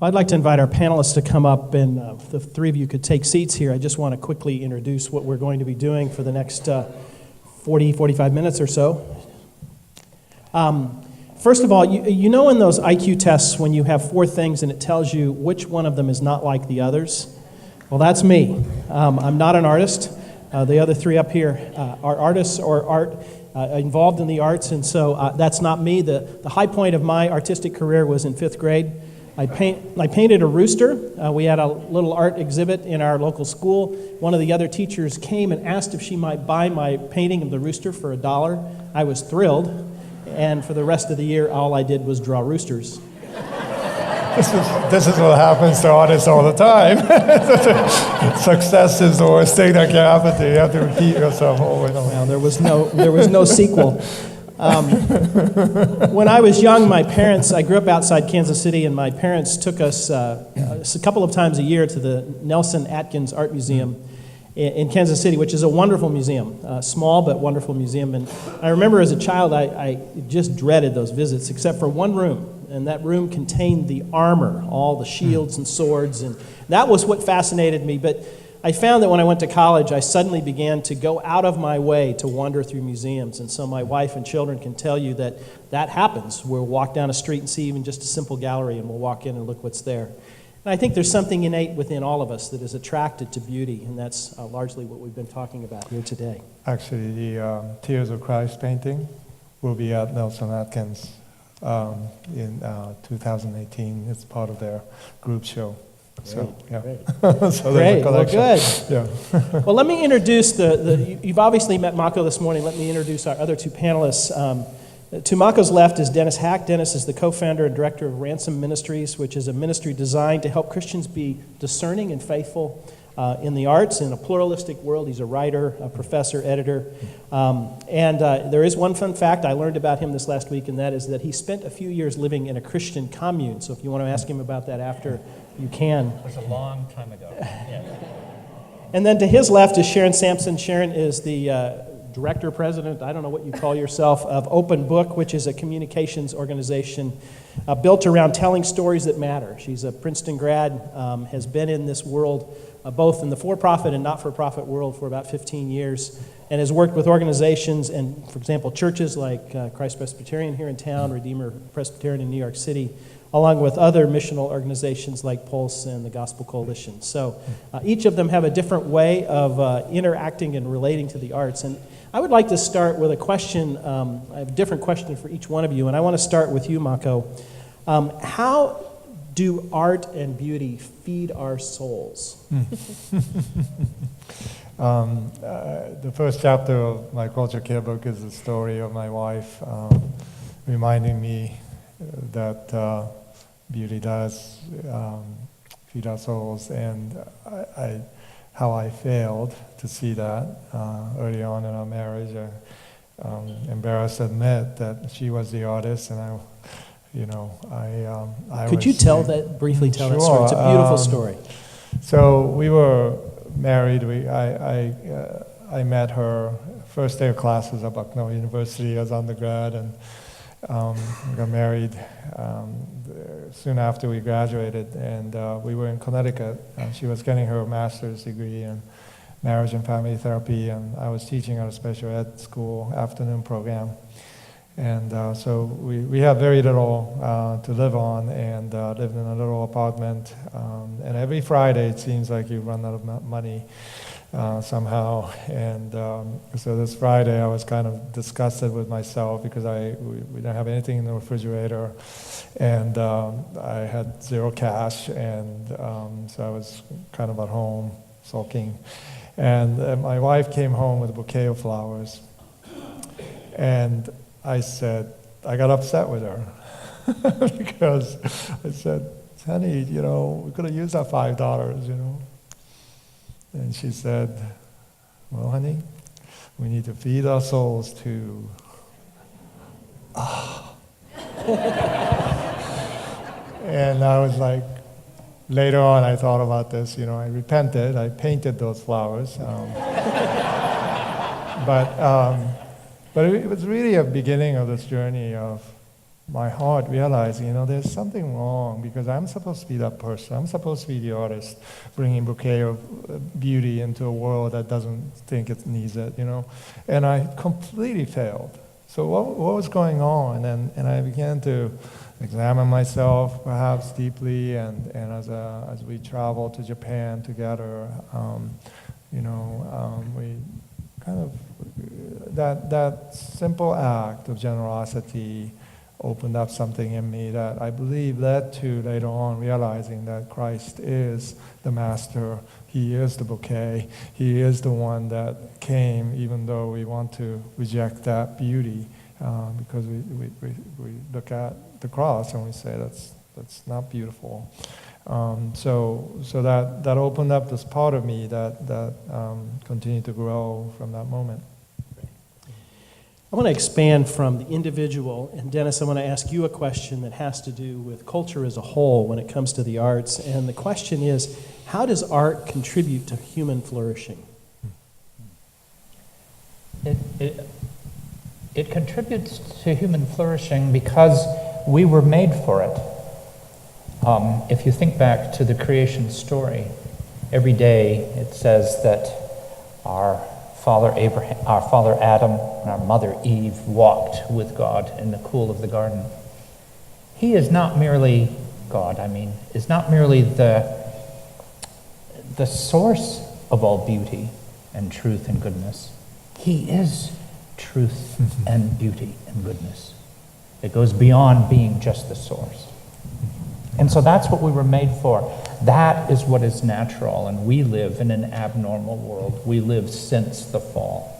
I'd like to invite our panelists to come up, and the three of you could take seats here. I just want to quickly introduce what we're going to be doing for the next 45 minutes or so. First of all, you know in those IQ tests when you have 4 things and it tells you which one of them is not like the others? Well, that's me. I'm not an artist. The other 3 up here are artists or art involved in the arts, and so that's not me. The high point of my artistic career was in 5th grade. I painted a rooster. We had a little art exhibit in our local school. One of the other teachers came and asked if she might buy my painting of the rooster for $1. I was thrilled, and for the rest of the year, all I did was draw roosters. This is what happens to artists all the time. Success is the worst thing that can happen to you. You have to repeat yourself over and over. Well, there was no sequel. When I was young, I grew up outside Kansas City, and my parents took us a couple of times a year to the Nelson Atkins Art Museum in Kansas City, which is a wonderful museum, small but wonderful museum. And I remember as a child, I just dreaded those visits, except for one room. And that room contained the armor, all the shields and swords, and that was what fascinated me. But I found that when I went to college, I suddenly began to go out of my way to wander through museums. And so my wife and children can tell you that happens. We'll walk down a street and see even just a simple gallery, and we'll walk in and look what's there. And I think there's something innate within all of us that is attracted to beauty, and that's largely what we've been talking about here today. Actually, the Tears of Christ painting will be at Nelson Atkins in 2018. It's part of their group show. So, yeah. So great. Well, good. Yeah. Well, let me introduce you've obviously met Mako this morning. Let me introduce our other 2 panelists. To Mako's left is Denis Haack. Denis is the co-founder and director of Ransom Ministries, which is a ministry designed to help Christians be discerning and faithful in the arts, in a pluralistic world. He's a writer, a professor, editor. And there is one fun fact I learned about him this last week, and that is that he spent a few years living in a Christian commune. So if you want to ask him about that after, you can. It was a long time ago. Yeah. And then to his left is Sharon Sampson. Sharon is the director, president, I don't know what you call yourself, of Open Book, which is a communications organization built around telling stories that matter. She's a Princeton grad, has been in this world, both in the for-profit and not-for-profit world for about 15 years, and has worked with organizations and, for example, churches like Christ Presbyterian here in town, Redeemer Presbyterian in New York City, along with other missional organizations like Pulse and the Gospel Coalition. So each of them have a different way of interacting and relating to the arts. And I would like to start with a question. I have a different question for each one of you, and I want to start with you, Mako. How do art and beauty feed our souls? The first chapter of my culture care book is the story of my wife, reminding me that beauty does feed our souls, and how I failed to see that early on in our marriage. I'm embarrassed to admit that she was the artist, and I Could you briefly tell that story? It's a beautiful story. So we were married. I met her first day of classes at Bucknell University as undergrad, and we got married soon after we graduated, and we were in Connecticut. She was getting her master's degree in marriage and family therapy, and I was teaching at a special ed school afternoon program. And so we had very little to live on, and lived in a little apartment. And every Friday it seems like you run out of money somehow. And so this Friday I was kind of disgusted with myself because we didn't have anything in the refrigerator, and I had zero cash, and so I was kind of at home sulking. And my wife came home with a bouquet of flowers, and I got upset with her because I said, honey, we could have used that $5, And she said, well, honey, we need to feed our souls too. And I was like, later on I thought about this, I repented, I painted those flowers. But it was really a beginning of this journey of my heart realizing, there's something wrong, because I'm supposed to be that person. I'm supposed to be the artist, bringing a bouquet of beauty into a world that doesn't think it needs it, And I completely failed. So what was going on? And I began to examine myself perhaps deeply, and as we traveled to Japan together, we kind of, that simple act of generosity opened up something in me that I believe led to later on realizing that Christ is the master. He is the bouquet. He is the one that came, even though we want to reject that beauty, because we look at the cross and we say that's not beautiful. So that opened up this part of me that continued to grow from that moment. I want to expand from the individual, and Dennis, I want to ask you a question that has to do with culture as a whole when it comes to the arts, and the question is, how does art contribute to human flourishing? It contributes to human flourishing because we were made for it. If you think back to the creation story, every day it says that our father Adam and our mother Eve walked with God in the cool of the garden. He is not merely God, is not merely the source of all beauty and truth and goodness. He is truth and beauty and goodness. It goes beyond being just the source. And so that's what we were made for. That is what is natural, and we live in an abnormal world. We live since the fall.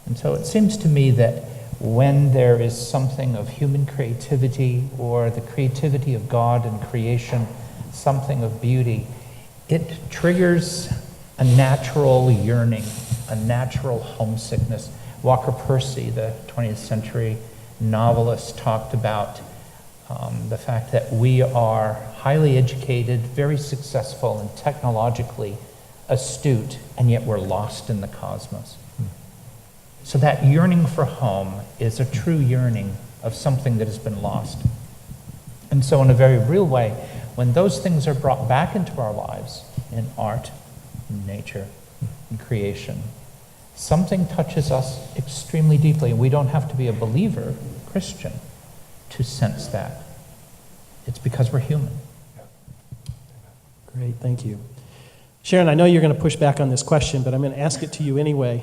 And so it seems to me that when there is something of human creativity or the creativity of God and creation, something of beauty, it triggers a natural yearning, a natural homesickness. Walker Percy, the 20th century novelist, talked about the fact that we are highly educated, very successful, and technologically astute, and yet we're lost in the cosmos. So that yearning for home is a true yearning of something that has been lost. And so in a very real way, when those things are brought back into our lives, in art, in nature, in creation, something touches us extremely deeply. We don't have to be a believer, Christian, to sense that. It's because we're human. Great, thank you. Sharon, I know you're going to push back on this question, but I'm going to ask it to you anyway.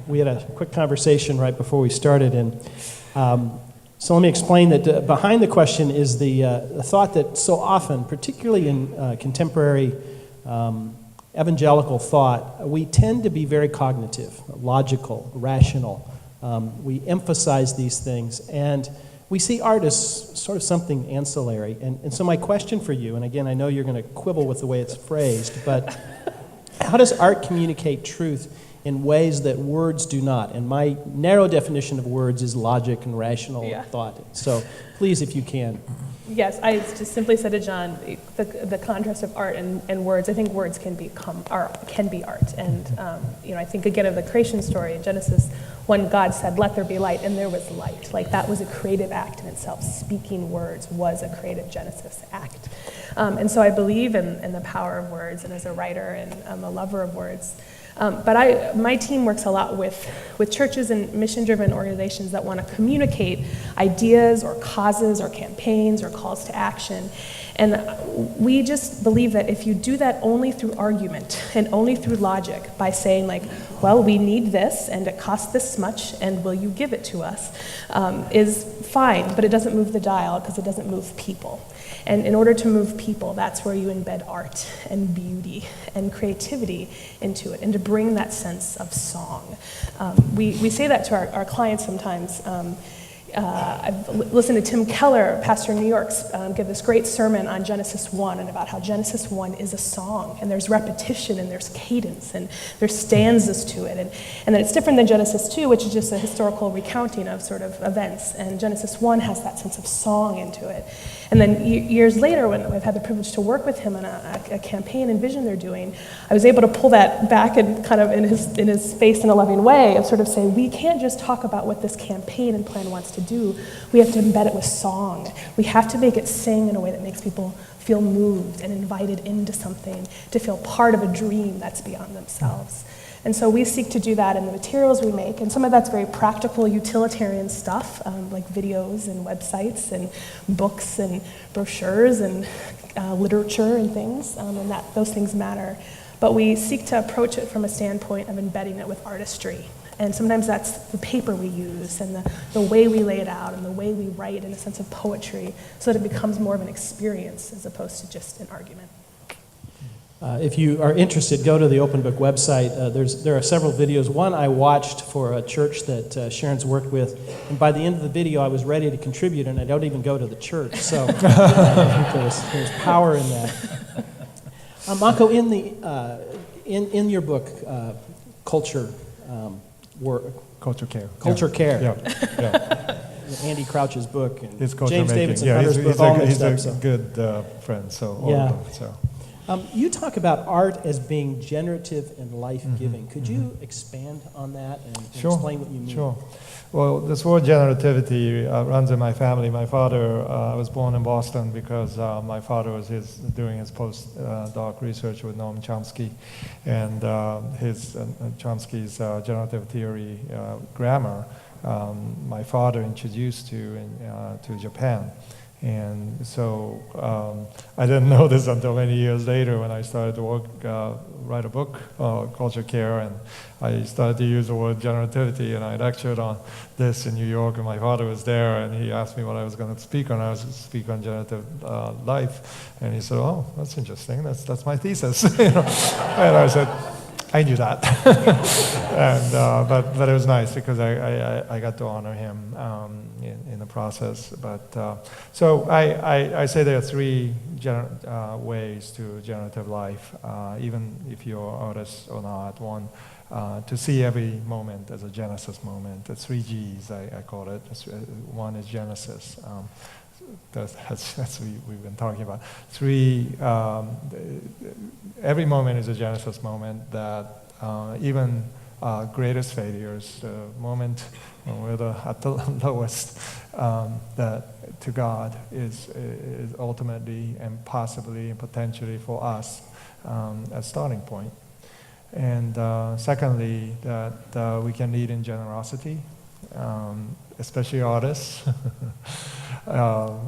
We had a quick conversation right before we started, and so let me explain that behind the question is the thought that so often, particularly in contemporary evangelical thought, we tend to be very cognitive, logical, rational. We emphasize these things, and we see art as sort of something ancillary. And so my question for you, and again, I know you're going to quibble with the way it's phrased, but how does art communicate truth in ways that words do not? And my narrow definition of words is logic and rational thought. So please, if you can. Yes, I just simply said to John, the contrast of art and words. I think words can become art, and I think again of the creation story in Genesis, when God said, "Let there be light," and there was light. Like that was a creative act in itself. Speaking words was a creative Genesis act, and so I believe in the power of words. And as a writer and I'm a lover of words. But my team works a lot with churches and mission-driven organizations that want to communicate ideas or causes or campaigns or calls to action. And we just believe that if you do that only through argument and only through logic, by saying like, well, we need this and it costs this much and will you give it to us, is fine, but it doesn't move the dial because it doesn't move people. And in order to move people, that's where you embed art and beauty and creativity into it, and to bring that sense of song. We say that to our clients sometimes. I've listened to Tim Keller, pastor in New York, give this great sermon on Genesis 1 and about how Genesis 1 is a song, and there's repetition and there's cadence and there's stanzas to it. And then it's different than Genesis 2, which is just a historical recounting of sort of events. And Genesis 1 has that sense of song into it. And then years later, when I've had the privilege to work with him on a campaign and vision they're doing, I was able to pull that back and kind of in his face in a loving way and sort of say, we can't just talk about what this campaign and plan wants to do, we have to embed it with song. We have to make it sing in a way that makes people feel moved and invited into something, to feel part of a dream that's beyond themselves. And so we seek to do that in the materials we make, and some of that's very practical, utilitarian stuff, like videos and websites and books and brochures and literature and things, and those things matter. But we seek to approach it from a standpoint of embedding it with artistry. And sometimes that's the paper we use and the way we lay it out and the way we write in a sense of poetry so that it becomes more of an experience as opposed to just an argument. If you are interested, go to the Open Book website. There are several videos. One I watched for a church that Sharon's worked with, and by the end of the video I was ready to contribute, and I don't even go to the church. So I think there's power in that. Mako, in your book, Culture Care. Culture Care. Yeah. Andy Crouch's book and His culture James making. Davidson Yeah, Hunter's he's book, all a mixed up. So. good friend, so all Yeah. of them. So. You talk about art as being generative and life-giving. Could you expand on that and explain what you mean? Sure. Well, this word generativity runs in my family. My father was born in Boston because my father was doing his postdoc research with Noam Chomsky, and Chomsky's generative theory grammar. My father introduced to Japan. And so I didn't know this until many years later when I started to write a book, Culture Care, and I started to use the word generativity, and I lectured on this in New York, and my father was there, and he asked me what I was going to speak on. I was going to speak on generative life, and he said, "Oh, that's interesting. That's my thesis." And I said, I knew that, and but it was nice because I got to honor him in the process. But so I say there are three ways to generative life, even if you're an artist or not. One, to see every moment as a Genesis moment. The 3 Gs I call it. One is Genesis. That's what we've been talking about. Every moment is a Genesis moment that even greatest failures, the moment when we're at the lowest, that to God is ultimately and possibly and potentially for us a starting point. And secondly, that we can lead in generosity, especially artists,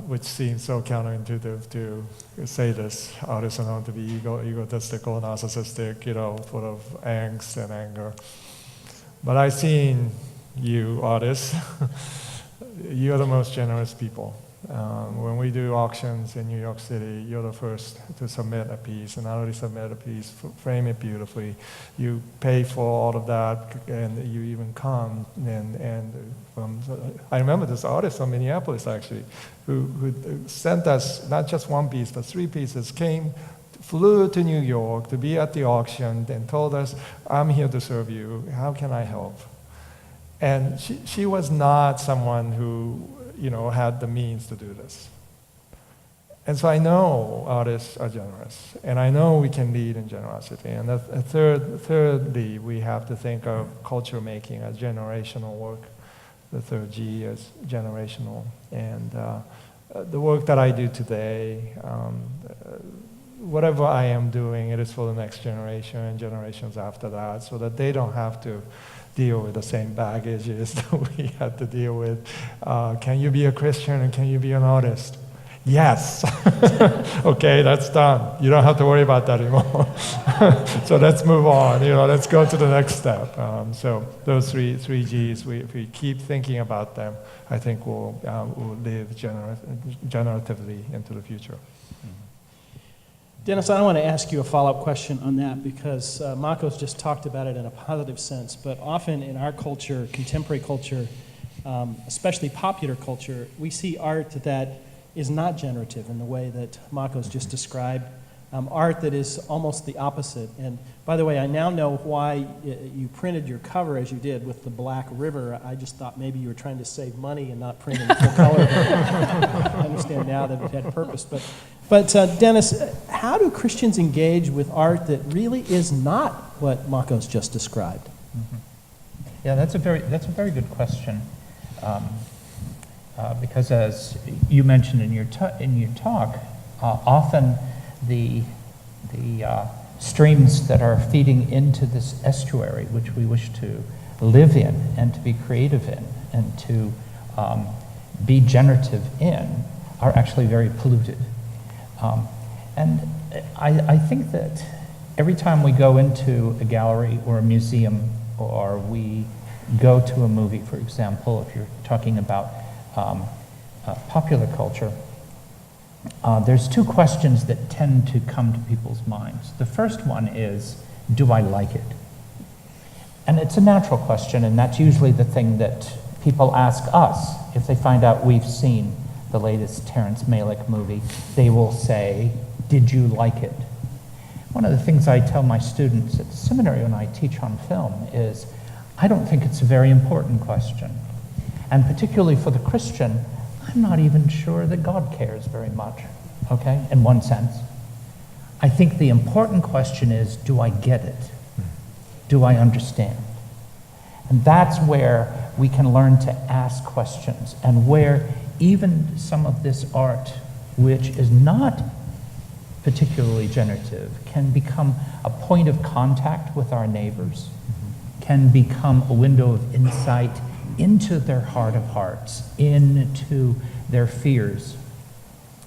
which seems so counterintuitive to say this. Artists are known to be egotistical, narcissistic, full of angst and anger. But I've seen you, artists. You're the most generous people. When we do auctions in New York City, you're the first to submit a piece, and not only submit a piece, frame it beautifully. You pay for all of that, and you even come. I remember this artist from Minneapolis, actually, who sent us not just one piece, but 3 pieces, flew to New York to be at the auction, and told us, "I'm here to serve you. How can I help?" And she was not someone who had the means to do this. And so I know artists are generous, and I know we can lead in generosity. And thirdly, we have to think of culture making as generational work. The 3rd G is generational. And the work that I do today, whatever I am doing, it is for the next generation and generations after that, so that they don't have to deal with the same baggages that we had to deal with. Can you be a Christian and can you be an artist? Yes. Okay, that's done. You don't have to worry about that anymore. So let's move on. Let's go to the next step. So those three Gs, if we keep thinking about them, I think we'll live generatively into the future. Denis, I want to ask you a follow-up question on that because Mako's just talked about it in a positive sense, but often in our culture, contemporary culture, especially popular culture, we see art that is not generative in the way that Mako's just described, art that is almost the opposite. And by the way, I now know why you printed your cover as you did with the black river. I just thought maybe you were trying to save money and not print in full color. I understand now that it had purpose. But Denis, how do Christians engage with art that really is not what Mako's just described? Yeah, that's a very good question. because as you mentioned in your talk, often the streams that are feeding into this estuary, which we wish to live in and to be creative in and to be generative in, are actually very polluted. And I think that every time we go into a gallery or a museum, or we go to a movie, for example, if you're talking about popular culture, there's two questions that tend to come to people's minds. The first one is, do I like it? And it's a natural question, and that's usually the thing that people ask us. If they find out we've seen the latest Terrence Malick movie, they will say, did you like it? One of the things I tell my students at the seminary when I teach on film is, I don't think it's a very important question. And particularly for the Christian, I'm not even sure that God cares very much, okay, in one sense. I think the important question is, do I get it? Do I understand? And that's where we can learn to ask questions, and where even some of this art, which is not particularly generative, can become a point of contact with our neighbors, can become a window of insight into their heart of hearts, into their fears.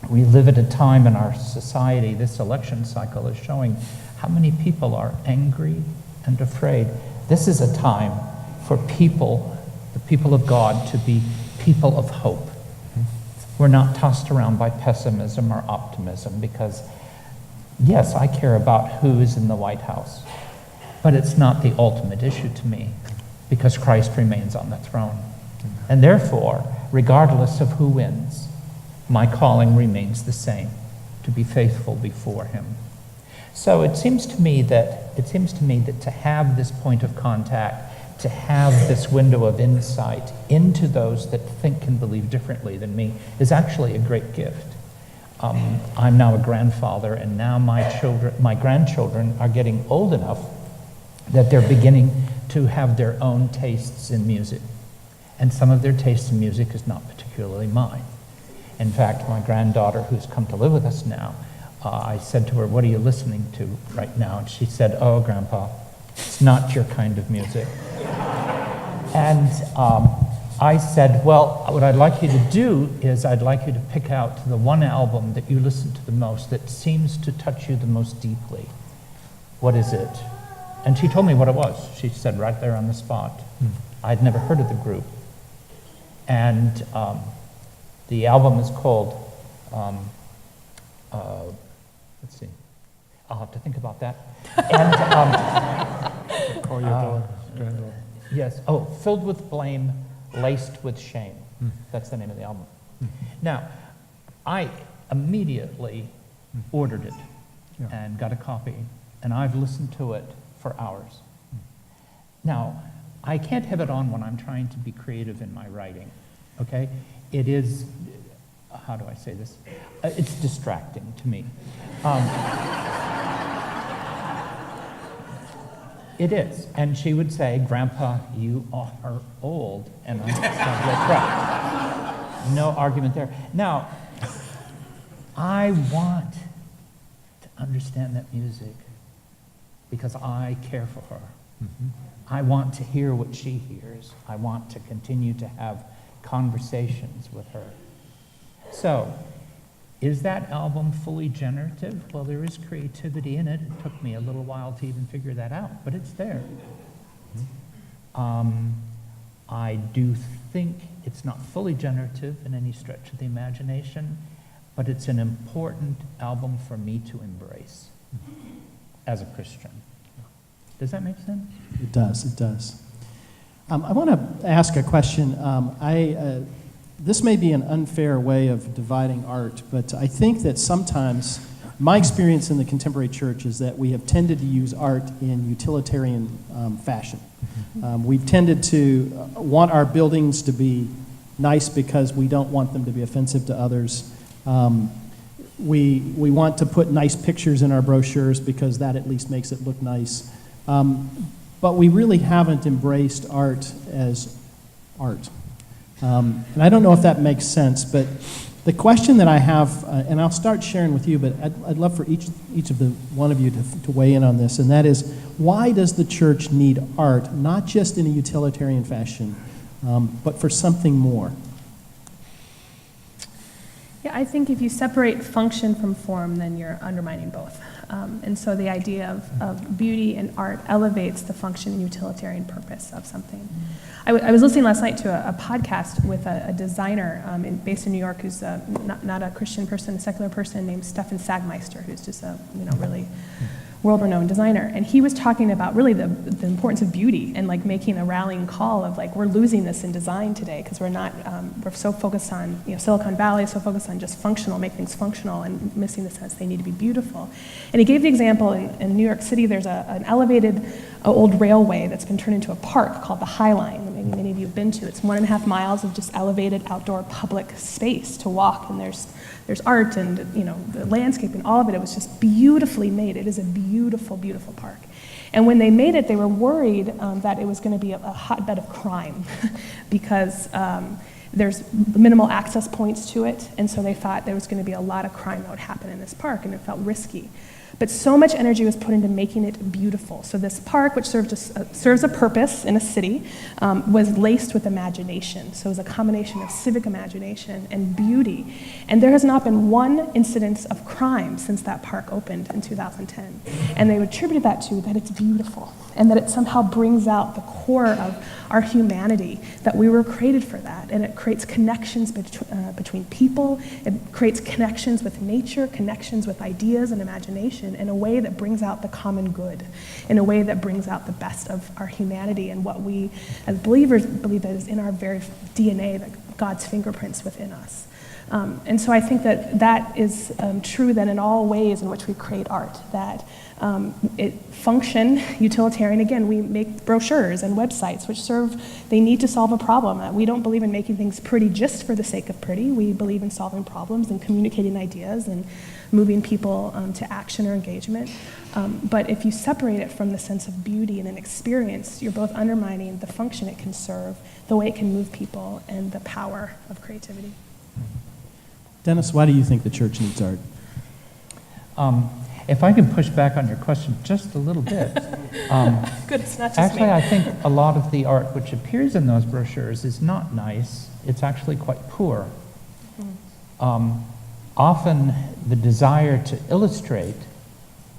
We live at a time in our society, this election cycle is showing how many people are angry and afraid. This is a time for people, the people of God, to be people of hope. We're not tossed around by pessimism or optimism, because yes, I care about who is in the White House, but it's not the ultimate issue to me, because Christ remains on the throne. And therefore, regardless of who wins, my calling remains the same, to be faithful before him. So it seems to me that to have this point of contact, to have this window of insight into those that think and believe differently than me, is actually a great gift. I'm now a grandfather, and now my grandchildren are getting old enough that they're beginning to have their own tastes in music. And some of their tastes in music is not particularly mine. In fact, my granddaughter, who's come to live with us now, I said to her, what are you listening to right now? And she said, oh, Grandpa, it's not your kind of music. And I said, well, what I'd like you to do is I'd like you to pick out the one album that you listen to the most, that seems to touch you the most deeply. What is it? And she told me what it was. She said right there on the spot. I'd never heard of the group. And the album is called, let's see, I'll have to think about that. And Call your daughter, granddaughter. yes, Filled with Blame, Laced with Shame. That's the name of the album. Now, I immediately ordered it and got a copy, and I've listened to it for hours. Now, I can't have it on when I'm trying to be creative in my writing, okay? It is, how do I say this? It's distracting to me. It is. And she would say, Grandpa, you are old. And I said, that's right. No argument there. Now, I want to understand that music because I care for her. I want to hear what she hears. I want to continue to have conversations with her. So, is that album fully generative? Well, there is creativity in it. It took me a little while to even figure that out, but it's there. I do think it's not fully generative in any stretch of the imagination, but it's an important album for me to embrace as a Christian. Does that make sense? It does, it does. I want to ask a question. This may be an unfair way of dividing art, but I think that sometimes, my experience in the contemporary church is that we have tended to use art in utilitarian fashion. We've tended to want our buildings to be nice because we don't want them to be offensive to others. We want to put nice pictures in our brochures because that at least makes it look nice. But we really haven't embraced art as art. And I don't know if that makes sense, but the question that I have, and I'll start sharing with you, but I'd love for each of the one of you to weigh in on this, and that is, why does the church need art, not just in a utilitarian fashion, but for something more? Yeah, I think if you separate function from form, then you're undermining both. And so the idea of beauty and art elevates the function and utilitarian purpose of something. I was listening last night to a podcast with a designer based in New York who's not a Christian person, a secular person, named Stefan Sagmeister, who's just a really world-renowned designer. And he was talking about really the importance of beauty and like making a rallying call of like, we're losing this in design today because we're so focused on, Silicon Valley, so focused on just functional, make things functional, and missing the sense they need to be beautiful. And he gave the example in New York City, there's an elevated old railway that's been turned into a park called the High Line, that maybe many of you have been to. It's 1.5 miles of just elevated outdoor public space to walk, and there's art and the landscape and all of it. It was just beautifully made. It is a beautiful, beautiful park. And when they made it, they were worried that it was going to be a hotbed of crime because there's minimal access points to it, and so they thought there was going to be a lot of crime that would happen in this park, and it felt risky. But so much energy was put into making it beautiful. So this park, which serves a purpose in a city, was laced with imagination. So it was a combination of civic imagination and beauty. And there has not been one incidence of crime since that park opened in 2010. And they attributed that to that it's beautiful and that it somehow brings out the core of our humanity, that we were created for that. And it creates connections between people. It creates connections with nature, connections with ideas and imagination in a way that brings out the common good, in a way that brings out the best of our humanity and what we as believers believe that is in our very DNA, that God's fingerprints within us. And so I think that is true then in all ways in which we create art, that it function utilitarian. Again, we make brochures and websites which they need to solve a problem. We don't believe in making things pretty just for the sake of pretty. We believe in solving problems and communicating ideas and moving people to action or engagement. But if you separate it from the sense of beauty and an experience, you're both undermining the function it can serve, the way it can move people, and the power of creativity. Dennis, why do you think the church needs art? If I can push back on your question just a little bit. Good, it's not just Actually, me. I think a lot of the art which appears in those brochures is not nice. It's actually quite poor. Often the desire to illustrate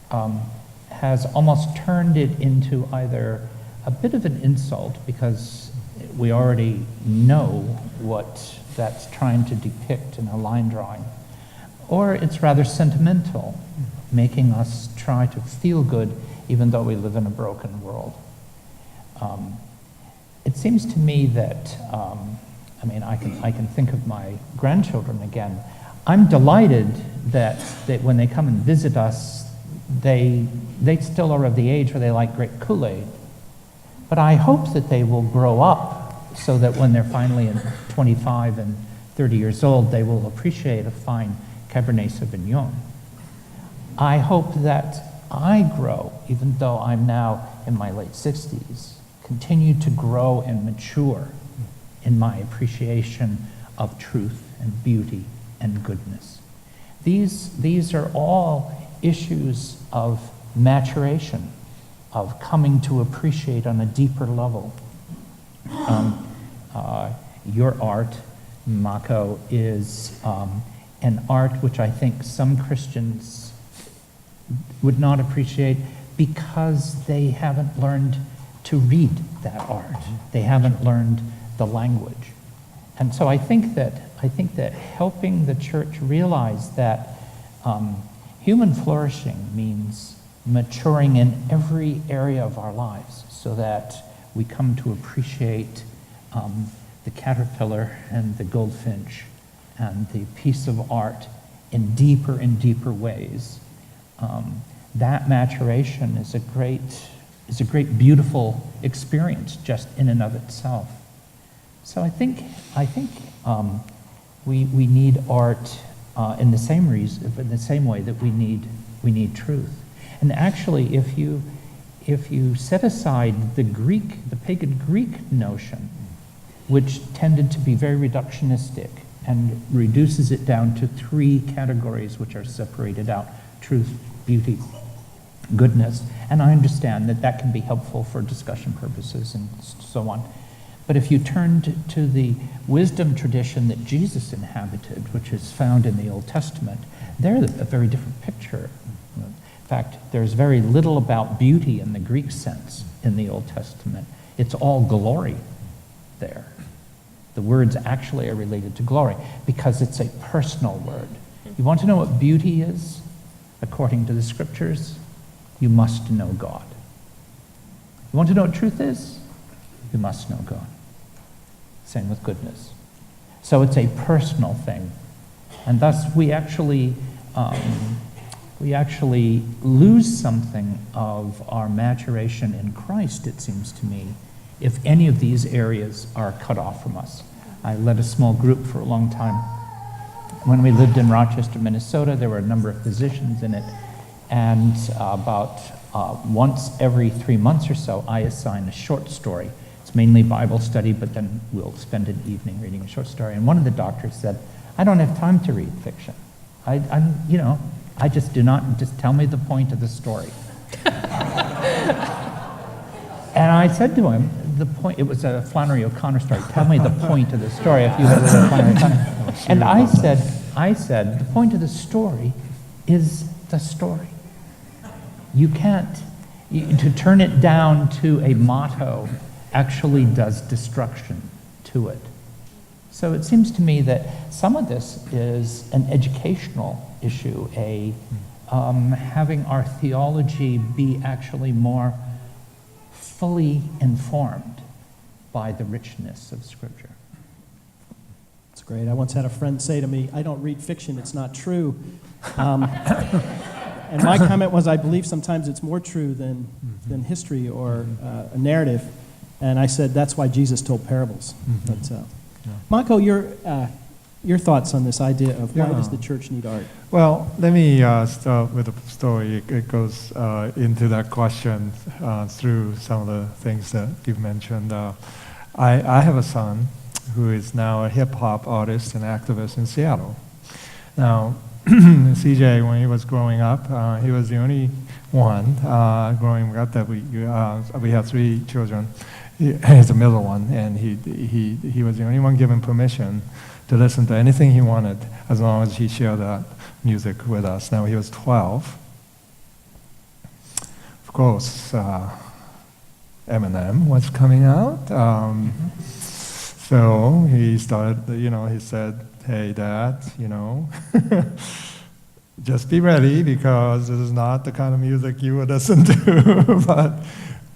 has almost turned it into either a bit of an insult because we already know what that's trying to depict in a line drawing, or it's rather sentimental, making us try to feel good even though we live in a broken world. It seems to me that, I can think of my grandchildren again. I'm delighted that when they come and visit us, they still are of the age where they like grape Kool-Aid. But I hope that they will grow up so that when they're finally 25 and 30 years old, they will appreciate a fine Cabernet Sauvignon. I hope that I grow, even though I'm now in my late 60s, continue to grow and mature in my appreciation of truth and beauty and goodness. These are all issues of maturation, of coming to appreciate on a deeper level. Your art, Mako, is an art which I think some Christians would not appreciate because they haven't learned to read that art. They haven't learned the language. And so I think that helping the church realize that human flourishing means maturing in every area of our lives so that we come to appreciate the caterpillar and the goldfinch and the piece of art in deeper and deeper ways. That maturation is a great beautiful experience just in and of itself. So I think we need art in the same way that we need truth. And actually, if you set aside the pagan Greek notion which tended to be very reductionistic and reduces it down to three categories which are separated out: truth, beauty, goodness. And I understand that that can be helpful for discussion purposes and so on. But if you turn to the wisdom tradition that Jesus inhabited, which is found in the Old Testament, they're a very different picture. In fact, there's very little about beauty in the Greek sense in the Old Testament. It's all glory there. The words actually are related to glory because it's a personal word. You want to know what beauty is, according to the scriptures? You must know God. You want to know what truth is? You must know God. Same with goodness. So it's a personal thing. And thus we actually lose something of our maturation in Christ, it seems to me, if any of these areas are cut off from us. I led a small group for a long time. When we lived in Rochester, Minnesota, there were a number of physicians in it, and about once every 3 months or so, I assign a short story. It's mainly Bible study, but then we'll spend an evening reading a short story. And one of the doctors said, "I don't have time to read fiction. I just do not, just tell me the point of the story." And I said to him, it was a Flannery O'Connor story, "Tell me the point of the story if you have read Flannery O'Connor." And I said, the point of the story is the story. You can't, to turn it down to a motto actually does destruction to it. So it seems to me that some of this is an educational issue, having our theology be actually more fully informed by the richness of Scripture. That's great. I once had a friend say to me, "I don't read fiction, it's not true." And my comment was, I believe sometimes it's more true than history or a narrative. And I said, that's why Jesus told parables. But, Mako, your thoughts on this idea of why does the church need art? Well, let me start with a story. It goes into that question through some of the things that you've mentioned. I have a son who is now a hip-hop artist and activist in Seattle. Now, CJ, when he was growing up, he was the only one growing up that we had 3 children. He's the middle one, and he was the only one given permission to listen to anything he wanted as long as he shared that music with us. Now he was 12. Of course, Eminem was coming out. So he started, he said, "Hey, Dad, just be ready because this is not the kind of music you would listen to." But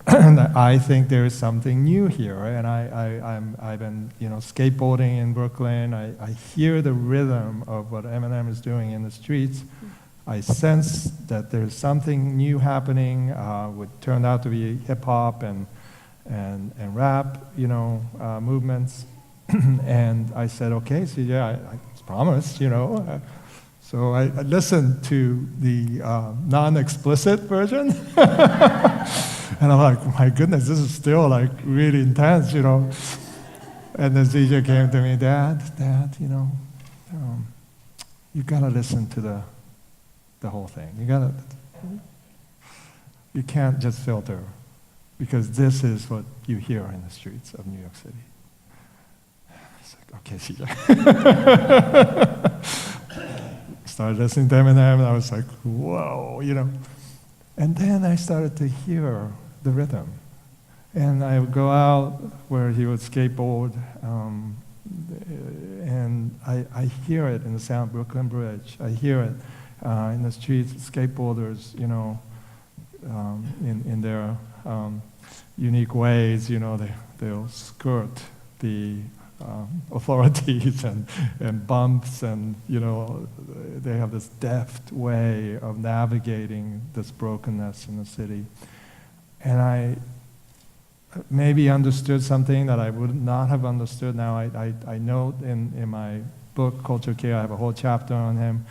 I think there is something new here, and I've been skateboarding in Brooklyn. I hear the rhythm of what Eminem is doing in the streets. I sense that there's something new happening. What turned out to be hip hop and rap, movements. And I said, "Okay, CJ, I promised, So I listened to the non-explicit version. And I'm like, my goodness, this is still like really intense, And then CJ came to me, Dad, you gotta listen to the whole thing. You can't just filter, because this is what you hear in the streets of New York City. It's like, okay, CJ. Started listening to Eminem, and I was like, whoa, And then I started to hear the rhythm. And I would go out where he would skateboard, and I hear it in the sound of Brooklyn Bridge. I hear it in the streets, skateboarders, in their unique ways, they'll skirt the authorities and bumps, and they have this deft way of navigating this brokenness in the city. And I maybe understood something that I would not have understood. Now I know in my book, Culture Care, I have a whole chapter on him.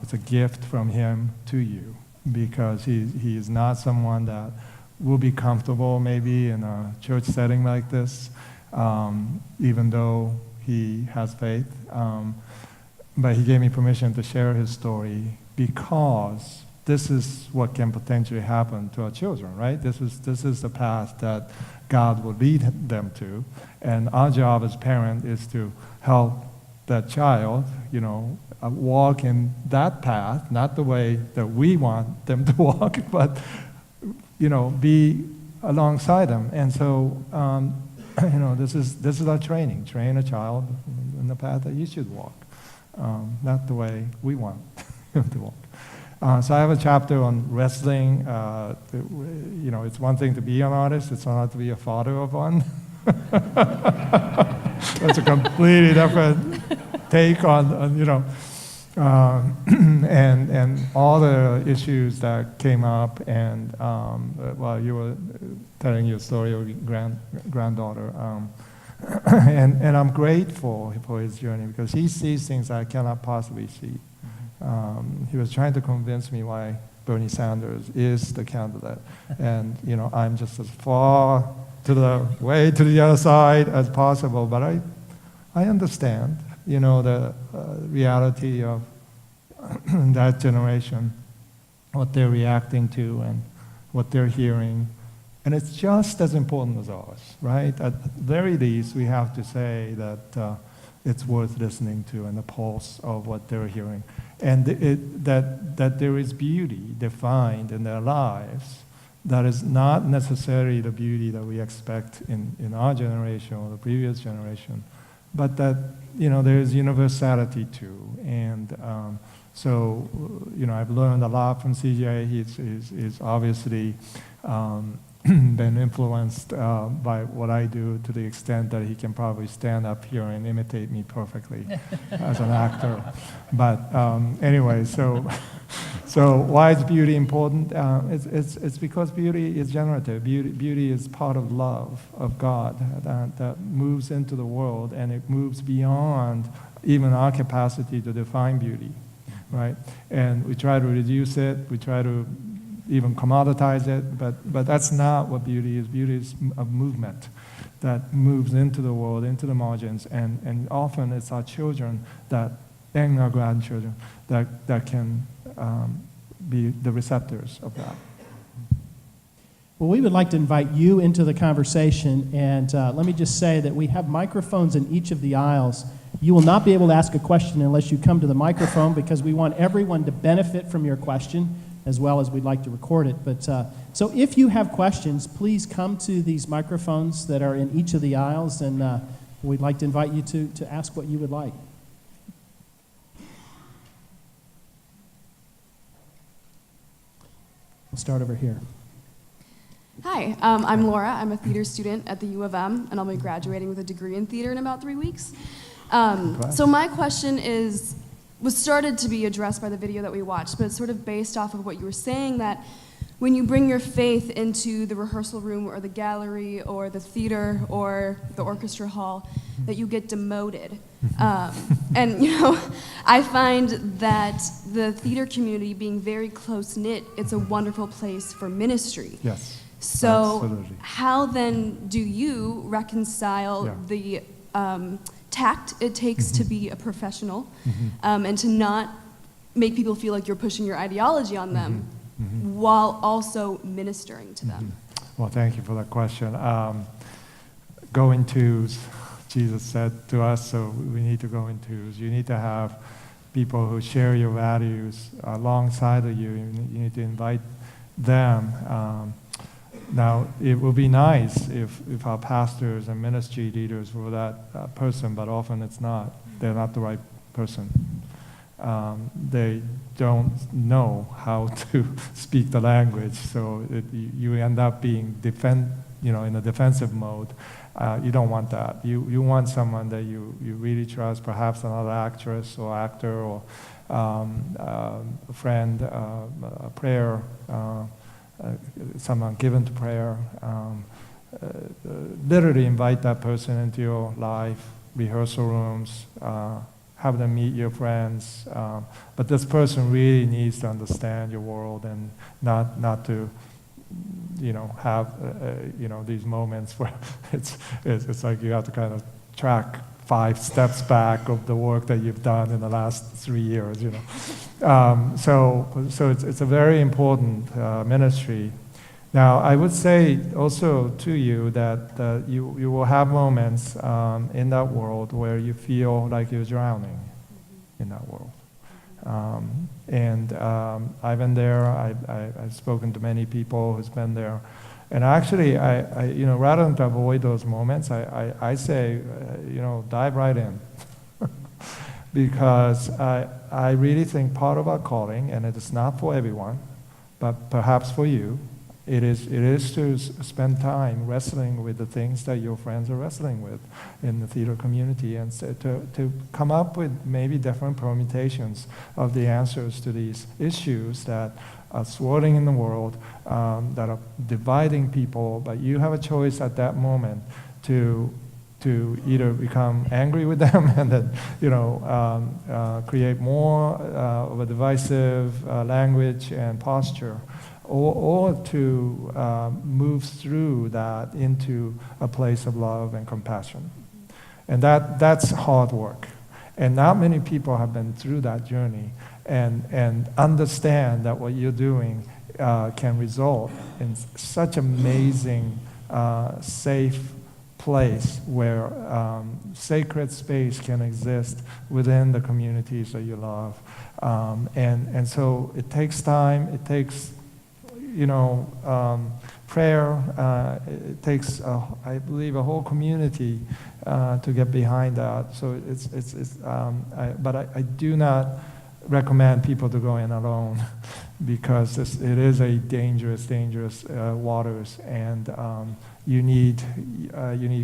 It's a gift from him to you, because he is not someone that will be comfortable maybe in a church setting like this. even though he has faith. But he gave me permission to share his story because this is what can potentially happen to our children, right? This is the path that God will lead them to, and our job as parents is to help that child, walk in that path, not the way that we want them to walk, but be alongside them. And so, this is our training. Train a child in the path that you should walk, not the way we want them to walk. So I have a chapter on wrestling. It's one thing to be an artist, it's another to be a father of one. That's a completely different take on and all the issues that came up. And while you were telling your story of your granddaughter, and I'm grateful for his journey because he sees things I cannot possibly see. He was trying to convince me why Bernie Sanders is the candidate, and I'm just as far to the other side as possible. But I understand, the reality of that generation, what they're reacting to and what they're hearing, and it's just as important as ours, right? At the very least, we have to say that it's worth listening to and the pulse of what they're hearing. And that there is beauty defined in their lives that is not necessarily the beauty that we expect in our generation or the previous generation, but that there is universality too. And so I've learned a lot from CJ. He's obviously been influenced by what I do to the extent that he can probably stand up here and imitate me perfectly as an actor. But anyway, so why is beauty important? It's because beauty is generative. Beauty is part of love of God that moves into the world, and it moves beyond even our capacity to define beauty, right? And we try to reduce it. We try to even commoditize it, but that's not what beauty is. Beauty is a movement that moves into the world, into the margins, and often it's our children and our grandchildren that can be the receptors of that. Well, we would like to invite you into the conversation, and let me just say that we have microphones in each of the aisles. You will not be able to ask a question unless you come to the microphone, because we want everyone to benefit from your question, as well as we'd like to record it. But so if you have questions, please come to these microphones that are in each of the aisles, and we'd like to invite you to ask what you would like. We'll start over here. Hi, I'm Laura. I'm a theater student at the U of M, and I'll be graduating with a degree in theater in about 3 weeks. So my question was started to be addressed by the video that we watched, but it's sort of based off of what you were saying, that when you bring your faith into the rehearsal room or the gallery or the theater or the orchestra hall, that you get demoted. And I find that the theater community being very close-knit, it's a wonderful place for ministry. Yes. So absolutely. How then do you reconcile the tact it takes to be a professional and to not make people feel like you're pushing your ideology on them while also ministering to them? Well, thank you for that question. Go in twos, Jesus said to us, so we need to go in twos. You need to have people who share your values alongside of you. You need to invite them. Now, it would be nice if our pastors and ministry leaders were that person, but often it's not. They're not the right person. They don't know how to speak the language, so you end up being in a defensive mode. You don't want that. You want someone that you really trust, perhaps another actress or actor or a friend, a prayer. Someone given to prayer, literally invite that person into your life, rehearsal rooms, have them meet your friends. But this person really needs to understand your world and not to have these moments where it's like you have to kind of track 5 steps back of the work that you've done in the last 3 years. So it's a very important ministry. Now, I would say also to you that you will have moments in that world where you feel like you're drowning in that world. I've been there. I've spoken to many people who's been there. And actually, I rather than to avoid those moments, I say, dive right in. Because I really think part of our calling, and it is not for everyone, but perhaps for you, it is to spend time wrestling with the things that your friends are wrestling with in the theater community, and to come up with maybe different permutations of the answers to these issues that are swirling in the world, that are dividing people, but you have a choice at that moment to either become angry with them and then create more of a divisive language and posture, or to move through that into a place of love and compassion. And that's hard work. And not many people have been through that journey and understand that what you're doing can result in such amazing, safe place where sacred space can exist within the communities that you love. And so it takes time, it takes prayer. It takes, I believe, a whole community to get behind that. So but I do not recommend people to go in alone because it is a dangerous waters, and you need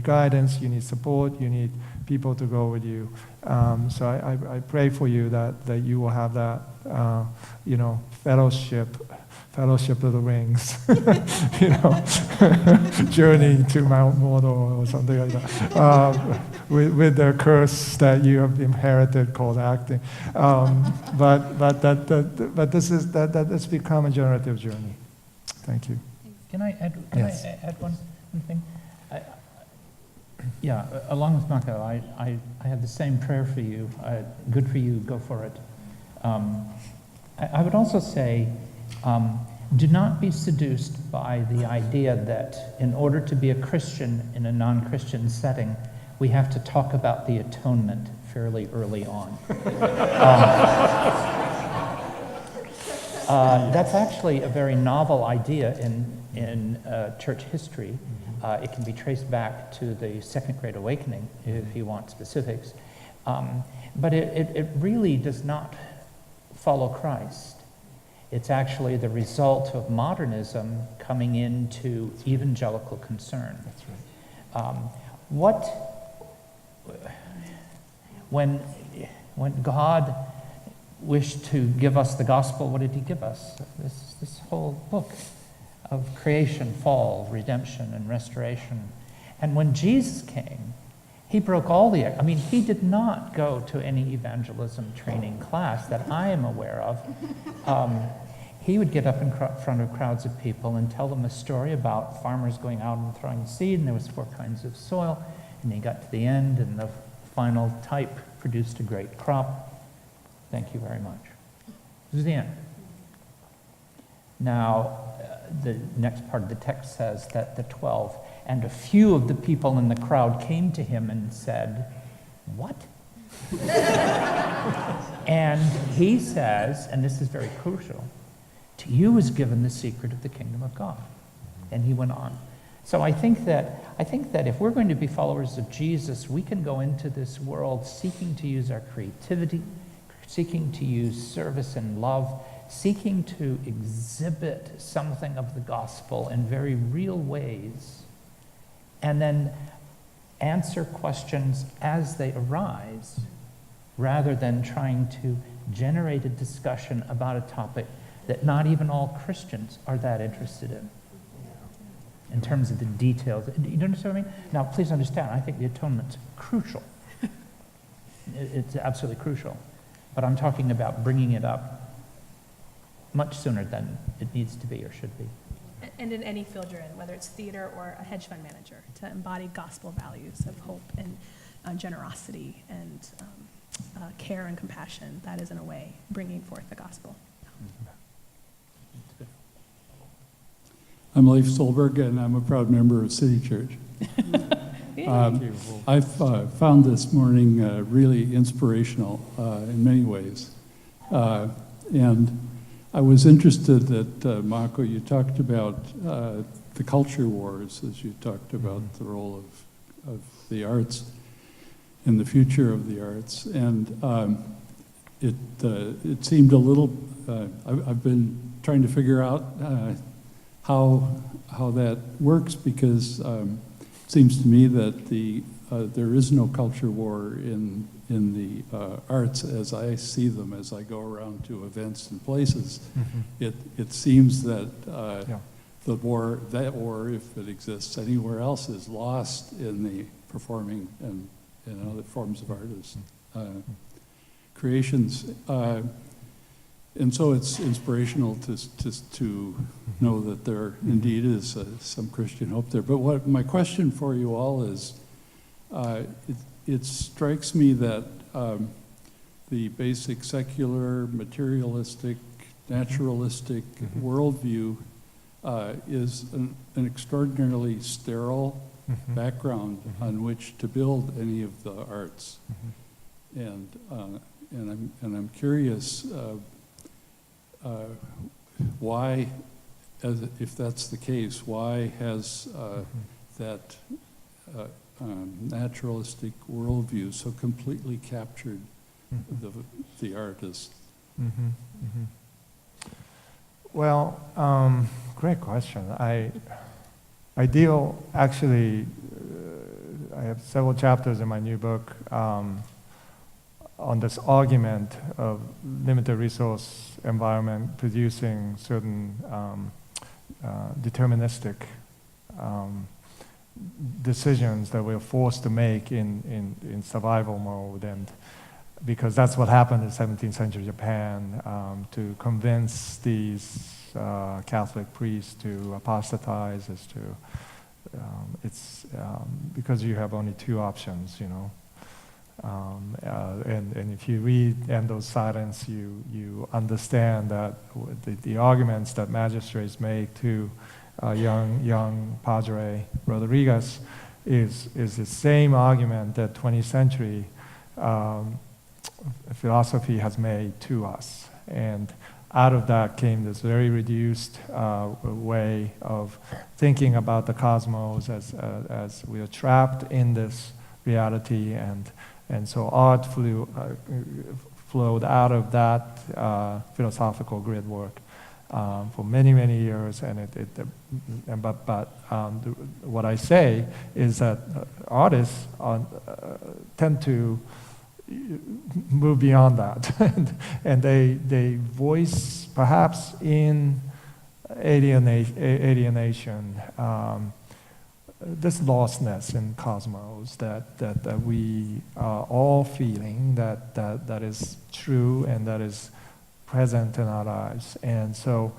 guidance, you need support, you need people to go with you. So I pray for you that you will have that, Fellowship of the Rings, journey to Mount Mordor or something like that, with the curse that you have inherited called acting. But this has become a generative journey. Thank you. Can I add? Yes. I add one thing? Along with Mako, I have the same prayer for you. Good for you. Go for it. I would also say, do not be seduced by the idea that in order to be a Christian in a non-Christian setting, we have to talk about the atonement fairly early on. That's actually a very novel idea in church history. It can be traced back to the Second Great Awakening, if you want specifics. But it really does not follow Christ. It's actually the result of modernism coming into evangelical concern. That's right. When God wished to give us the gospel, what did he give us? This whole book of creation, fall, redemption, and restoration. And when Jesus came, he broke all he did not go to any evangelism training class that I am aware of. He would get up in front of crowds of people and tell them a story about farmers going out and throwing seed, and there was 4 kinds of soil, and he got to the end, and the final type produced a great crop. Thank you very much. This is the end. Now, the next part of the text says that the 12 and a few of the people in the crowd came to him and said, "What?" And he says, and this is very crucial, "To you is given the secret of the kingdom of God." And he went on. So I think that if we're going to be followers of Jesus, we can go into this world seeking to use our creativity, seeking to use service and love, seeking to exhibit something of the gospel in very real ways, and then answer questions as they arise, rather than trying to generate a discussion about a topic that not even all Christians are that interested in terms of the details. Do you understand what I mean? Now, please understand, I think the atonement's crucial. It's absolutely crucial. But I'm talking about bringing it up much sooner than it needs to be or should be. And in any field you're in, whether it's theater or a hedge fund manager, to embody gospel values of hope and generosity and care and compassion, that is in a way bringing forth the gospel. I'm Leif Solberg, and I'm a proud member of City Church. I've found this morning really inspirational in many ways. And I was interested that, Mako, you talked about the culture wars as you talked about the role of the arts and the future of the arts. And it seemed a little, I've been trying to figure out how that works, because it seems to me that there is no culture war in the arts as I see them, as I go around to events and places. It seems that that war, if it exists anywhere else, is lost in the performing and other forms of artists creations. And so it's inspirational to know that there indeed is some Christian hope there. But what my question for you all is, it strikes me that the basic secular, materialistic, naturalistic worldview is an extraordinarily sterile background on which to build any of the arts. And I'm curious why, if that's the case, why has that naturalistic worldview so completely captured the artist? Well, great question. I deal, actually, I have several chapters in my new book on this argument of limited resource environment producing certain deterministic decisions that we're forced to make in survival mode, and because that's what happened in 17th century Japan, to convince these Catholic priests to apostatize is to it's because you have only two options, you know. And if you read Endo's Silence, you understand that the arguments that magistrates make to young Padre Rodriguez is the same argument that 20th century philosophy has made to us. And out of that came this very reduced way of thinking about the cosmos as we are trapped in this reality, and so art flowed out of that philosophical grid work for many, many years. And what I say is that artists tend to move beyond that, and they voice, perhaps in alienation, this lostness in cosmos that we are all feeling, that is true and that is present in our lives. And so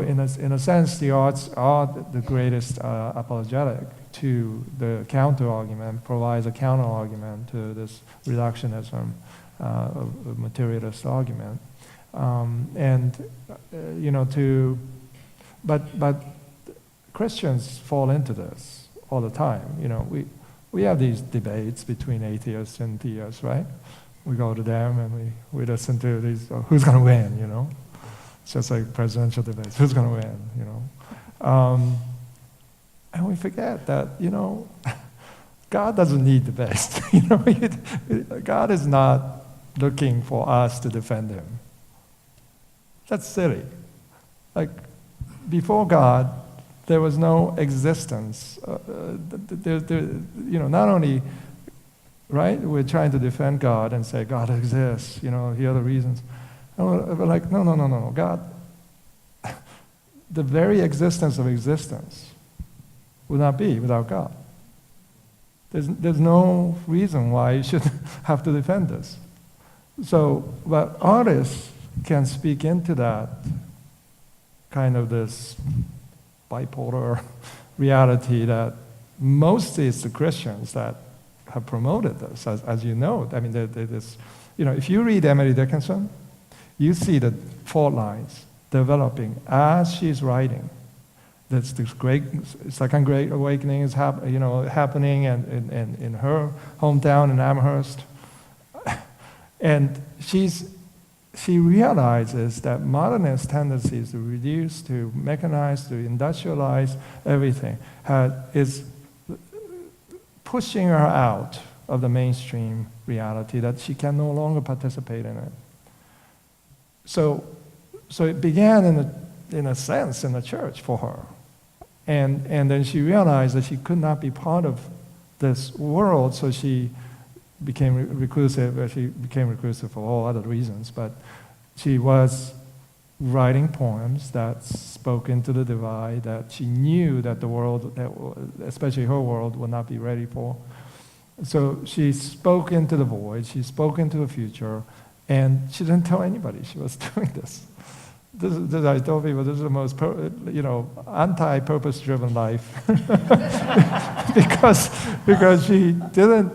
in a sense, the arts are the greatest apologetic to the counter-argument, provides a counter-argument to this reductionism, materialist argument. But Christians fall into this all the time. You know, we have these debates between atheists and theists, right? We go to them and we listen to these, who's going to win, you know? It's just like presidential debates, who's going to win, you know? And we forget that, you know, God doesn't need the best. You know, God is not looking for us to defend him. That's silly. Like, before God, there was no existence. You know, not only, right, we're trying to defend God and say God exists, you know, here are the reasons. But like, no, God, the very existence of existence would not be without God. There's no reason why you should have to defend this. So, but artists can speak into that kind of this bipolar reality that mostly it's the Christians that have promoted this, as you know. I mean, this, if you read Emily Dickinson, you see the fault lines developing as she's writing. This great second great awakening is happening in her hometown in Amherst, and she realizes that modernist tendencies to reduce, to mechanize, to industrialize everything is pushing her out of the mainstream reality, that she can no longer participate in it. So it began in a sense in the church for her. And then she realized that she could not be part of this world, so she became reclusive. She became reclusive for all other reasons, but she was writing poems that spoke into the divide that she knew that the world, especially her world, would not be ready for. So she spoke into the void, she spoke into the future, and she didn't tell anybody she was doing this. This I told people, this is the most anti-purpose-driven life, because she didn't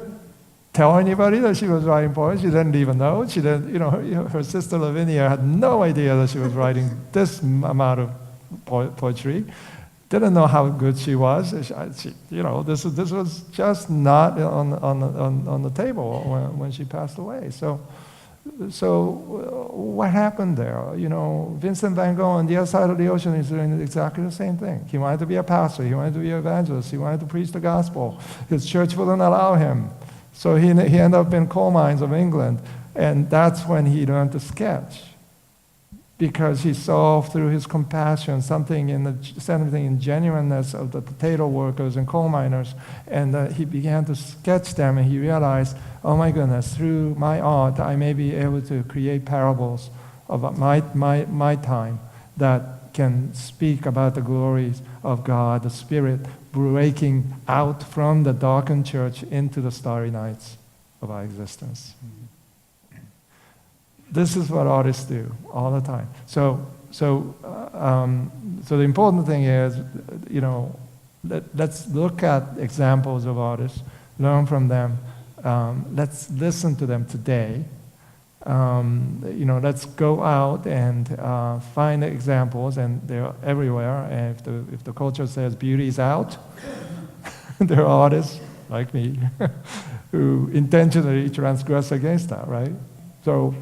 tell anybody that she was writing poems. She didn't even know. She didn't, her sister Lavinia had no idea that she was writing this amount of poetry. Didn't know how good she was. This was just not on the table when she passed away. So what happened there? Vincent van Gogh on the other side of the ocean is doing exactly the same thing. He wanted to be a pastor. He wanted to be an evangelist. He wanted to preach the gospel. His church wouldn't allow him. So he ended up in coal mines of England. And that's when he learned to sketch, because he saw through his compassion something in genuineness of the potato workers and coal miners, and he began to sketch them, and he realized, oh my goodness, through my art I may be able to create parables of my time that can speak about the glories of God, the Spirit breaking out from the darkened church into the starry nights of our existence. This is what artists do all the time. So the important thing is, let's look at examples of artists, learn from them. Let's listen to them today. Let's go out and find examples, and they're everywhere. And if the culture says beauty is out, there are artists like me who intentionally transgress against that, right? So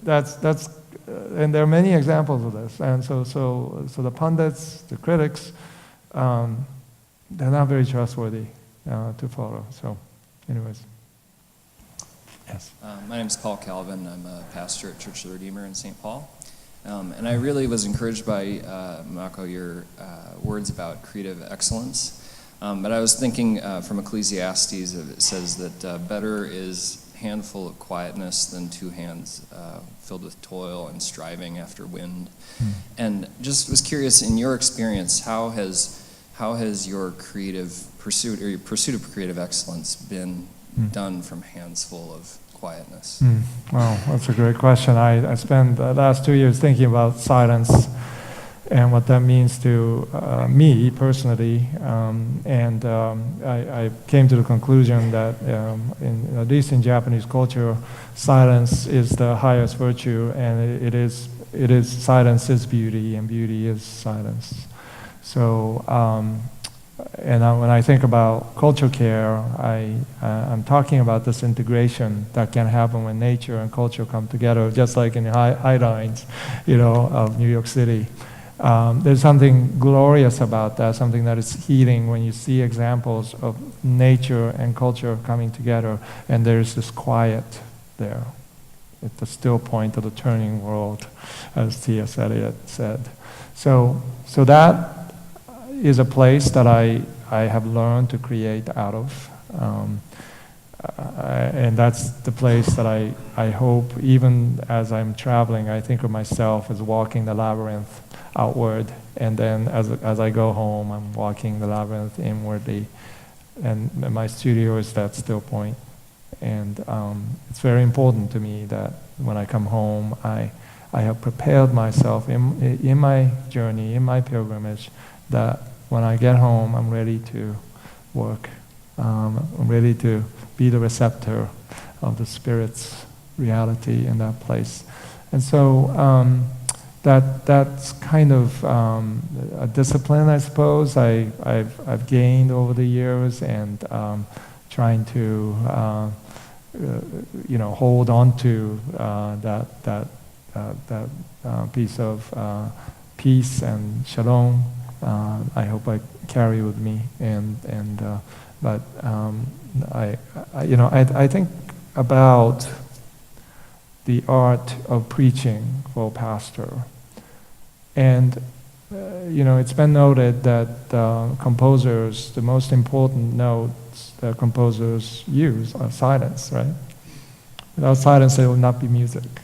that's and there are many examples of this. And so the pundits, the critics, they're not very trustworthy to follow. So, anyways. Yes. My name is Paul Calvin. I'm a pastor at Church of the Redeemer in St. Paul. And I really was encouraged by, Mako, your words about creative excellence. But I was thinking from Ecclesiastes, it says that better is a handful of quietness than two hands filled with toil and striving after wind. And just was curious, in your experience, how has your creative pursuit, or your pursuit of creative excellence, been done from hands full of quietness? Well, that's a great question. I spent the last 2 years thinking about silence and what that means to me personally. I came to the conclusion that, at least in Japanese culture, silence is the highest virtue, and it is silence is beauty, and beauty is silence. So, when I think about culture care, I'm talking about this integration that can happen when nature and culture come together, just like in the high lines, of New York City. There's something glorious about that, something that is healing when you see examples of nature and culture coming together, and there's this quiet there at the still point of the turning world, as T.S. Eliot said. So that is a place that I have learned to create out of. And that's the place that I hope, even as I'm traveling, I think of myself as walking the labyrinth outward, and then as I go home, I'm walking the labyrinth inwardly. And my studio is that still point. And it's very important to me that when I come home, I I have prepared myself in my journey, in my pilgrimage, that when I get home, I'm ready to work. I'm ready to be the receptor of the Spirit's reality in that place. And so that's kind of a discipline, I suppose, I've gained over the years, and trying to hold on to that piece of peace and shalom. I hope I carry with me, but I think about the art of preaching for a pastor, and it's been noted that composers, the most important notes that composers use are silence, right? Without silence, there will not be music.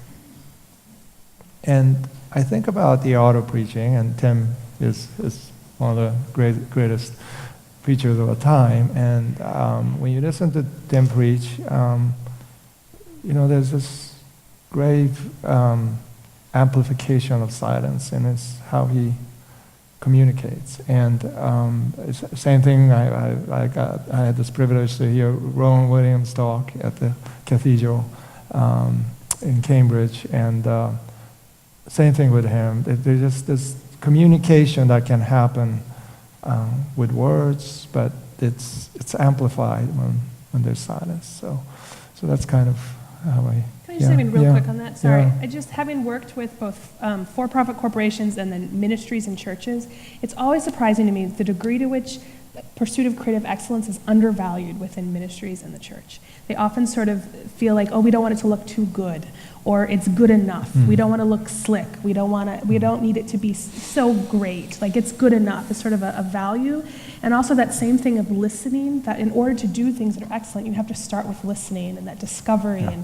And I think about the art of preaching, and Tim is one of the greatest preachers of our time. And when you listen to Tim preach, there's this grave amplification of silence, and it's how he communicates. And it's the same thing. I had this privilege to hear Rowan Williams talk at the cathedral in Cambridge, and same thing with him. There's just this communication that can happen with words, but it's amplified when there's silence. So that's kind of how I. Can I just say real quick on that? Sorry. Yeah. I just, having worked with both for-profit corporations and then ministries and churches, it's always surprising to me the degree to which the pursuit of creative excellence is undervalued within ministries and the church. They often sort of feel like, we don't want it to look too good, or it's good enough. We don't want to look slick. We don't need it to be so great. Like, it's good enough. It's sort of a value. And also that same thing of listening, that in order to do things that are excellent, you have to start with listening and that discovery. Yeah.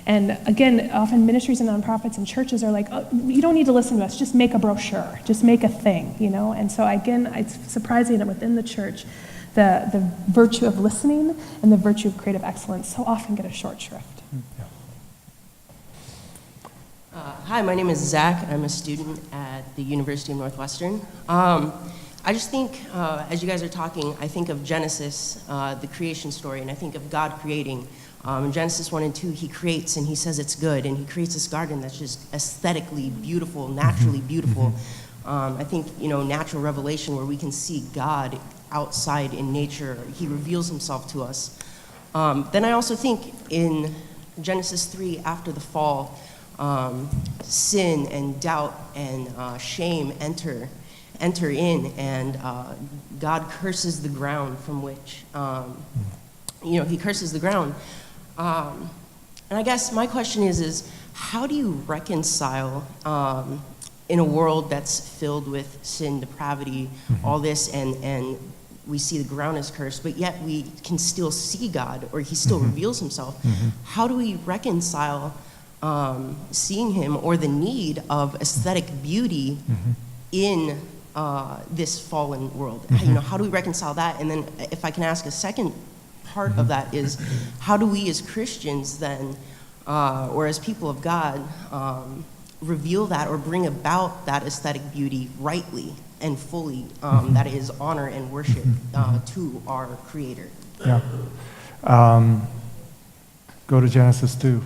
And again, often ministries and nonprofits and churches are like, you don't need to listen to us, just make a brochure, just make a thing, And so again, it's surprising that within the church, the virtue of listening and the virtue of creative excellence so often get a short shrift. Yeah. Hi, my name is Zach. I'm a student at the University of Northwestern. I just think, as you guys are talking, I think of Genesis, the creation story, and I think of God creating. In Genesis 1 and 2, he creates and he says it's good, and he creates this garden that's just aesthetically beautiful, naturally beautiful. I think, natural revelation where we can see God outside in nature. He reveals himself to us. Then I also think in Genesis 3, after the fall, sin and doubt and shame enter in, and God curses the ground from which, he curses the ground. And I guess my question is how do you reconcile in a world that's filled with sin, depravity, all this, and we see the ground is cursed, but yet we can still see God, or he still reveals himself. How do we reconcile seeing him, or the need of aesthetic beauty in this fallen world? How do we reconcile that? And then if I can ask a second part of that is, how do we as Christians then, or as people of God, reveal that or bring about that aesthetic beauty rightly and fully, that is honor and worship to our Creator? Yeah. Go to Genesis 2,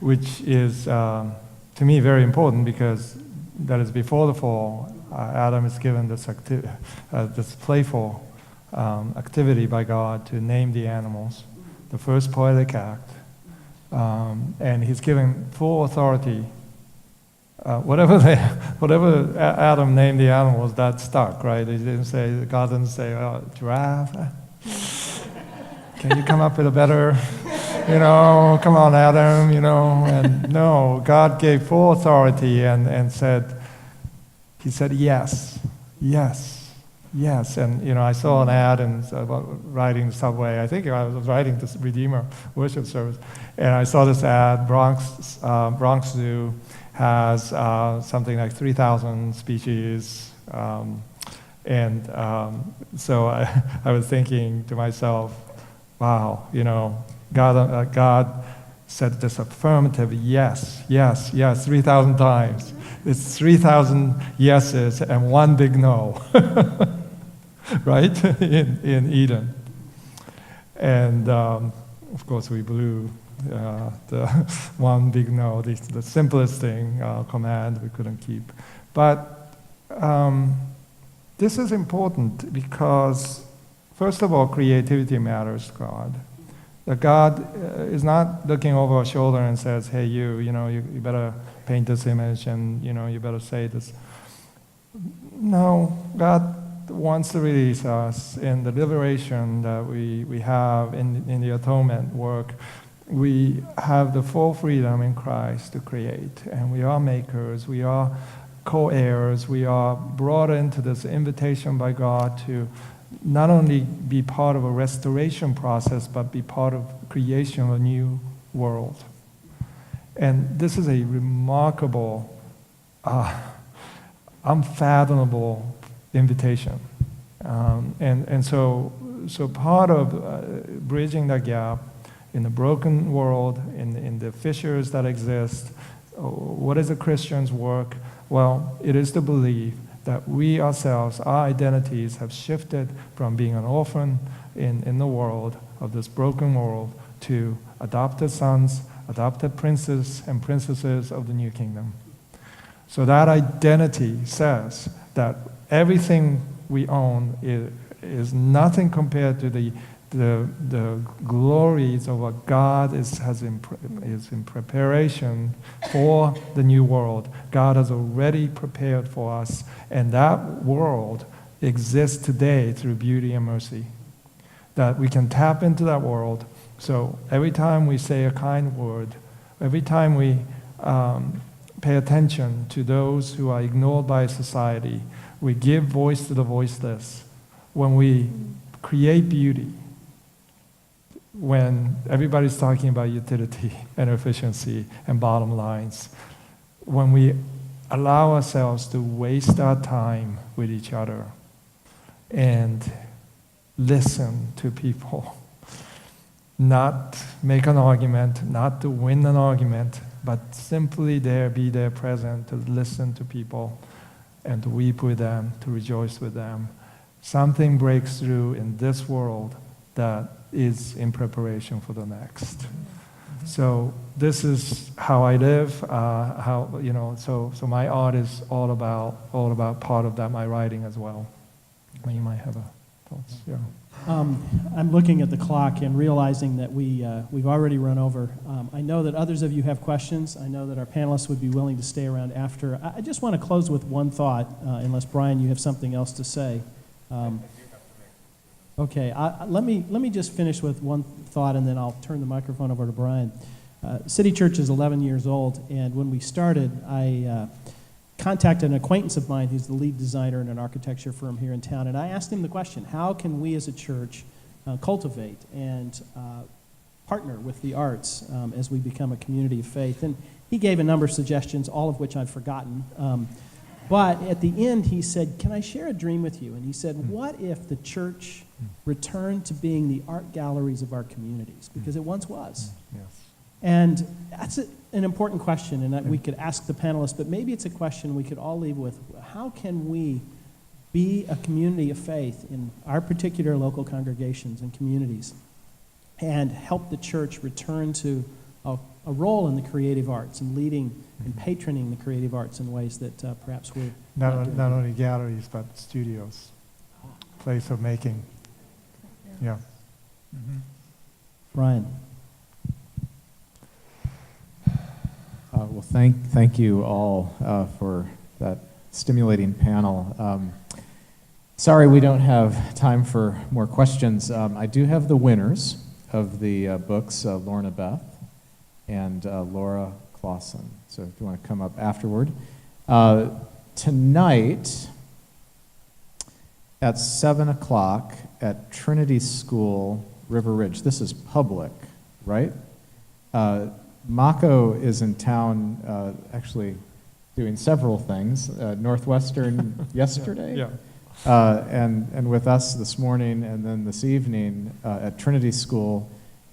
which is, to me, very important, because that is before the fall. Adam is given this playful activity by God to name the animals, the first poetic act, and he's given full authority. Whatever Adam named the animals, that stuck, right? God didn't say, giraffe. Can you come up with a better, come on, Adam, and no, God gave full authority and said, he said, yes, and I saw an ad about riding the subway. I think I was riding this Redeemer worship service, and I saw this ad. Bronx Zoo has something like 3,000 species, so I was thinking to myself, wow, God said this affirmative yes, yes, yes, 3,000 times. It's 3,000 yeses and one big no, right, in Eden. And of course, we blew the one big no, the simplest thing, command we couldn't keep. But this is important because, first of all, creativity matters to God. That God is not looking over our shoulder and says, hey, you better paint this image and, you better say this. No, God wants to release us in the liberation that we have in the atonement work. We have the full freedom in Christ to create, and we are makers, we are co-heirs, we are brought into this invitation by God to not only be part of a restoration process, but be part of creation of a new world. And this is a remarkable, unfathomable invitation. And so part of bridging that gap in the broken world, in the fissures that exist, what is a Christian's work? Well, it is to believe that we ourselves, our identities have shifted from being an orphan in the world, of this broken world, to adopted sons, adopted princes and princesses of the new kingdom. So that identity says that everything we own is nothing compared to the glories of what God is in preparation for the new world. God has already prepared for us, and that world exists today through beauty and mercy. That we can tap into that world. So every time we say a kind word, every time we pay attention to those who are ignored by society, we give voice to the voiceless. When we create beauty, when everybody's talking about utility and efficiency and bottom lines, when we allow ourselves to waste our time with each other and listen to people, not make an argument, not to win an argument, but simply be there present to listen to people and to weep with them, to rejoice with them. Something breaks through in this world that is in preparation for the next. So this is how I live. So my art is all about part of that. My writing as well. You might have thoughts. Yeah. I'm looking at the clock and realizing that we've already run over. I know that others of you have questions. I know that our panelists would be willing to stay around after. I just want to close with one thought, unless Brian, you have something else to say. Okay, let me just finish with one thought, and then I'll turn the microphone over to Brian. City Church is 11 years old, and when we started, I contacted an acquaintance of mine who's the lead designer in an architecture firm here in town, and I asked him the question, how can we as a church cultivate and partner with the arts as we become a community of faith? And he gave a number of suggestions, all of which I've forgotten. But at the end, he said, can I share a dream with you? And he said, what if the church returned to being the art galleries of our communities? Because it once was. Yes. And that's an important question, and that we could ask the panelists, but maybe it's a question we could all leave with. How can we be a community of faith in our particular local congregations and communities and help the church return to a role in the creative arts and leading and patroning the creative arts in ways that perhaps we're not only galleries, but studios, place of making. Yeah. Mm-hmm. Brian. Well, thank you all for that stimulating panel. Sorry we don't have time for more questions. I do have the winners of the books, Lorna Beth and Laura Clausen. So if you want to come up afterward. Tonight at 7 o'clock at Trinity School, River Ridge. This is public, right? Mako is in town actually doing several things. Northwestern yesterday? Yeah. And with us this morning and then this evening at Trinity School.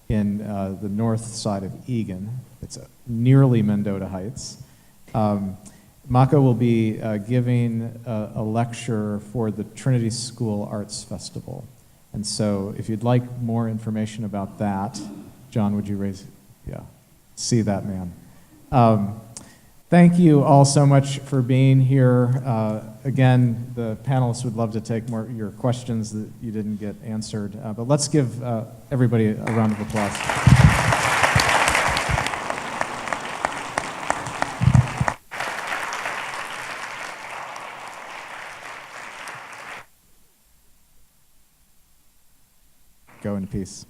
in the north side of Egan. It's nearly Mendota Heights. Mako will be giving a lecture for the Trinity School Arts Festival. And so if you'd like more information about that, John, would you raise, yeah, see that man. Thank you all so much for being here. Again, the panelists would love to take more your questions that you didn't get answered, but let's give everybody a round of applause. Go in peace.